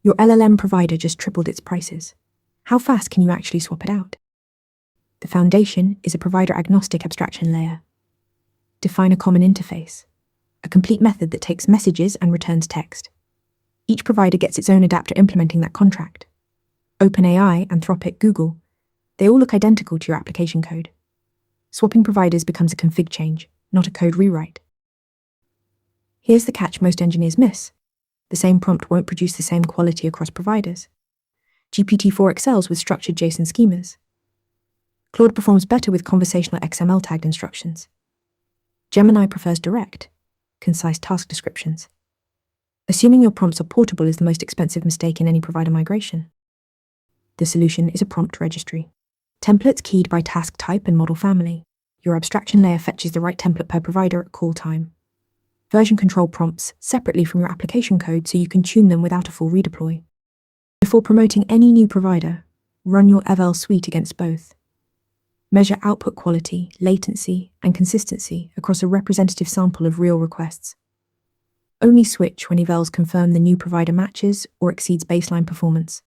Your LLM provider just tripled its prices. How fast can you actually swap it out? The foundation is a provider-agnostic abstraction layer. Define a common interface, a complete method that takes messages and returns text. Each provider gets its own adapter implementing that contract. OpenAI, Anthropic, Google, they all look identical to your application code. Swapping providers becomes a config change, not a code rewrite. Here's the catch most engineers miss. The same prompt won't produce the same quality across providers. GPT-4 excels with structured JSON schemas. Claude performs better with conversational XML tagged instructions. Gemini prefers direct, concise task descriptions. Assuming your prompts are portable is the most expensive mistake in any provider migration. The solution is a prompt registry. Templates keyed by task type and model family. Your abstraction layer fetches the right template per provider at call time. Version control prompts separately from your application code so you can tune them without a full redeploy. Before promoting any new provider, run your evals suite against both. Measure output quality, latency, and consistency across a representative sample of real requests. Only switch when evals confirm the new provider matches or exceeds baseline performance.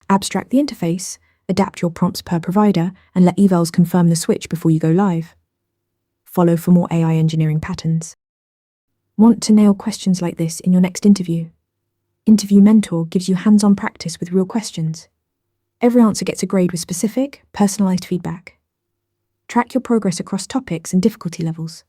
Abstract the interface, adapt your prompts per provider, and let evals confirm the switch before you go live. Follow for more AI engineering patterns. Want to nail questions like this in your next interview? Interview Mentor gives you hands-on practice with real questions. Every answer gets a grade with specific, personalized feedback. Track your progress across topics and difficulty levels.